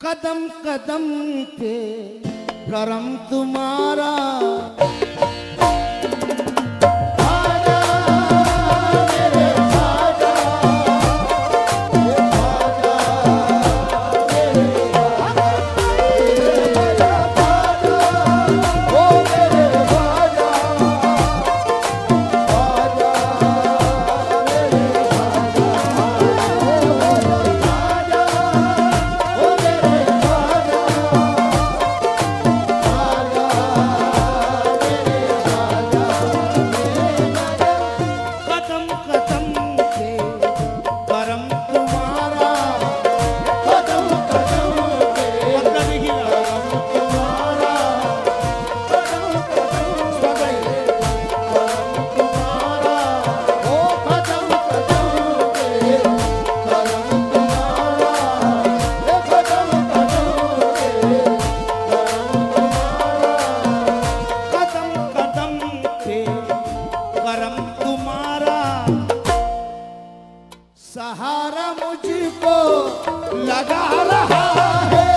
कदम कदम पे करम तुम्हारा। सहारा मुझको लगा रहा है।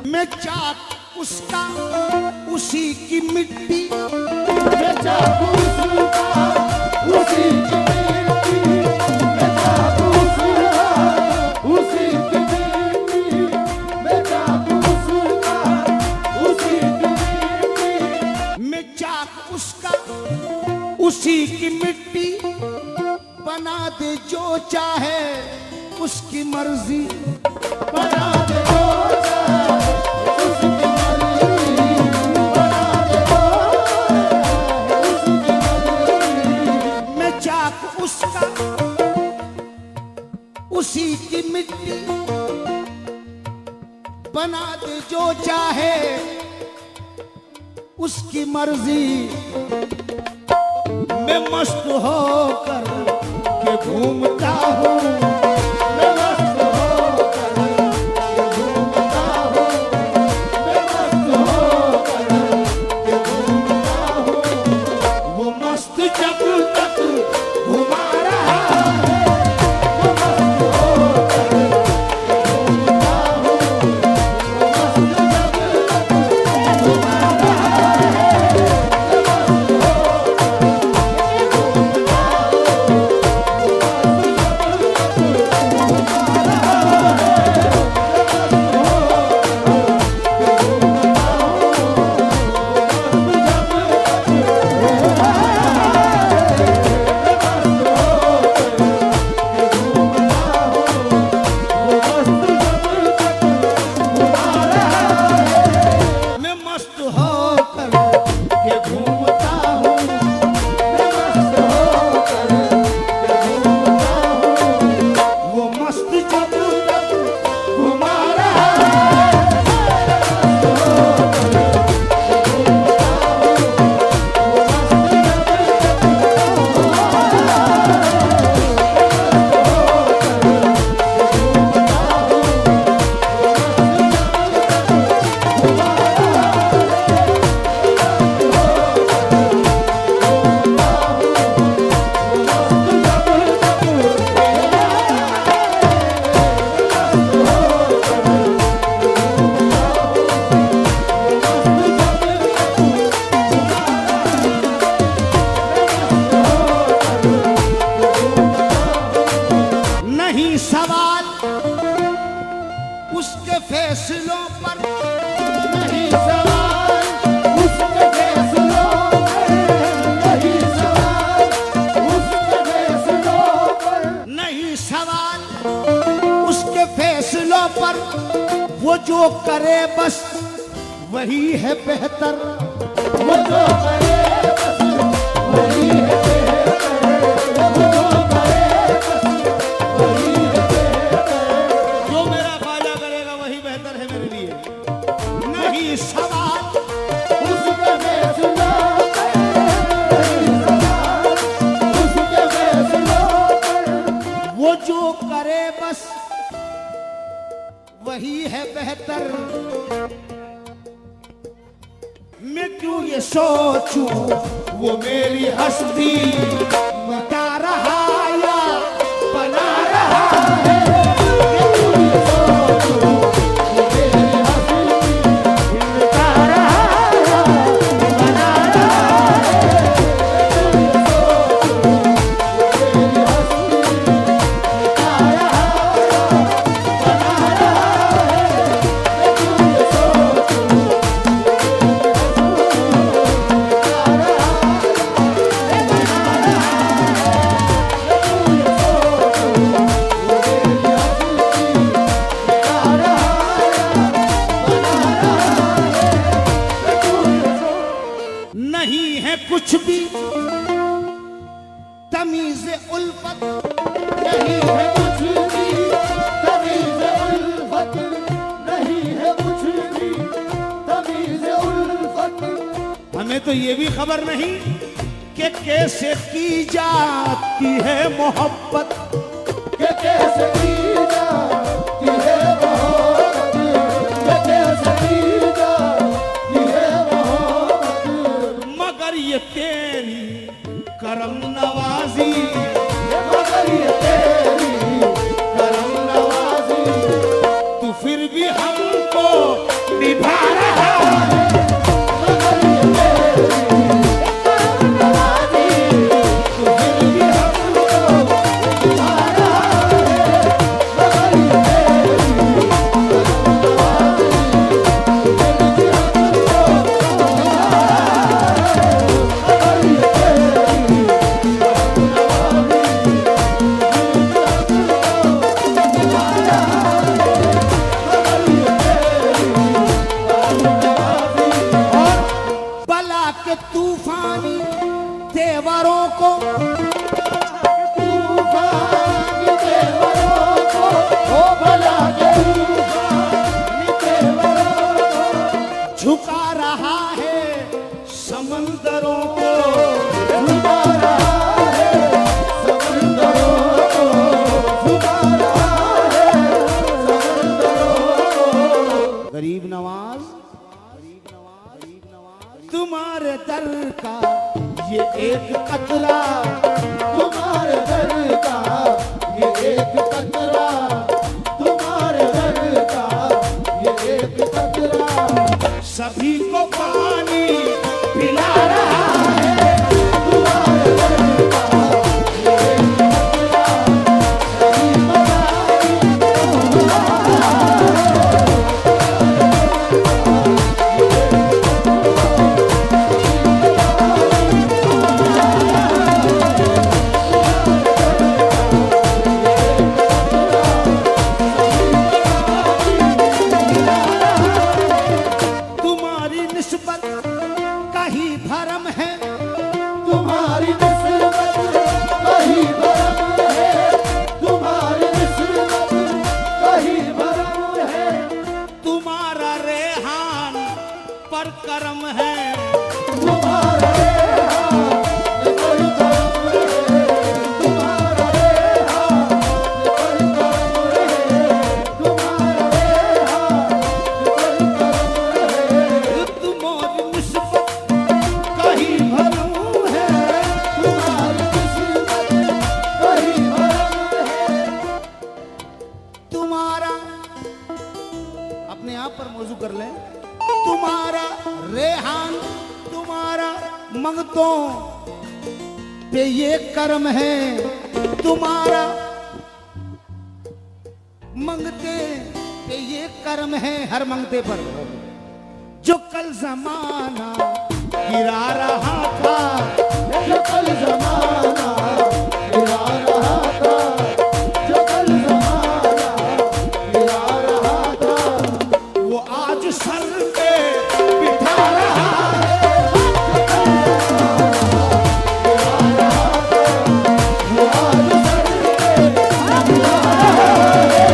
मैं चाक उसका उसी की मिट्टी, मैं चाक उसका उसी की मिट्टी, मैं चाक उसका उसी की मिट्टी, मैं चाक उसका उसी की मिट्टी, मैं चाक उसका उसी की मिट्टी, बना दे जो चाहे उसकी मर्जी, बना दे जो चाहे उसकी मर्जी, बना दे जो चाहे उसकी मर्जी, मैं चाक उसका उसी की मिट्टी, बना दे जो चाहे उसकी मर्जी, मैं मस्त होकर के घूमता हूँ, मैं मस्त होकर के घूमता हूँ, मैं मस्त होकर के घूमता हूँ, वो मस्त जब तक घुमा रहा है, वो मस्त होकर के घूमता हूँ, वो मस्त जब तक घुमा रहा है, सवाल उसके फैसलों पर, नहीं सवाल उसके फैसलों पर, नहीं सवाल उसके फैसलों पर, नहीं सवाल उसके फैसलों पर, वो जो करे बस वही है बेहतर, वो जो करे बस वही है बेहतर, वो जो करे बस वही है बेहतर, जो मेरा ख्वाजा करेगा वही बेहतर है मेरे लिए, नहीं सवाल उसके फैसलों पर, नहीं सवाल उसके फैसलों पर, वो जो करे बस वही है बेहतर, मैं क्यों ये सोचूं वो मेरी हस्ती मिटा रहा या बना रहा है, मैं क्यों ये सोचूं वो मेरी हस्ती मिटा रहा या बना रहा है, मैं क्यों ये सोचूं वो मेरी हस्ती मिटा रहा या बना रहा है, मैं क्यों ये सोचूं नहीं है कुछ भी तमीज़ उल्फत, नहीं है कुछ भी तमीज़ उल्फत, नहीं है कुछ भी तमीज़ उल्फत, हमें तो ये भी खबर नहीं कि कैसे की जाती है मोहब्बत, कि कैसे की जाती है मोहब्बत, कि कैसे की जाती है मोहब्बत, मगर ये तेरी करम नवाजी, मगर ये तेरी करम नवाजी, तू फिर भी हमको तुम्हारे दर का ये एक कतरा, तुम्हारे दर का ये एक कतरा, तुम्हारे दर का ये एक कतरा सभी को पानी पिला रहा है। तुम्हारे दर का ये एक कतरा सभी को पानी पिला रहा है। करम है तुम्हारा अपने आप पर मौजू कर लें। तुम्हारा रेहान, तुम्हारा मंगतों पे ये कर्म है, तुम्हारा मंगते पे ये कर्म है, हर मंगते पर जो कल जमाना गिरा रहा था, जो कल जमाना गिरा रहा था, जो कल जमाना गिरा रहा था, वो आज सर पे बिठा रहा है। वो आज सर पे बिठा रहा है।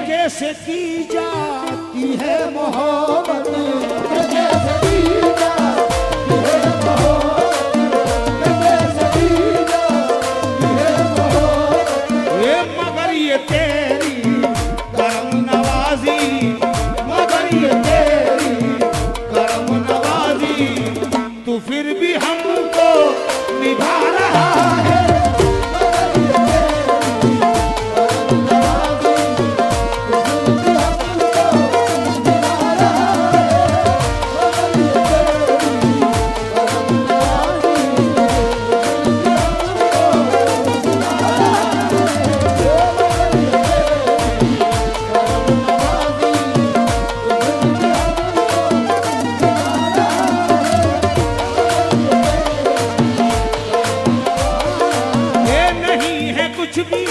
कैसे की जाती है मोहब्बत, कैसे की जाती है मोहब्बत, कैसे की जाती है मोहब्बत, ये मगर ये तेरी करम नवाजी, मगर ये तेरी करम नवाजी, तू फिर भी हमको निभा रहा है। कुछ भी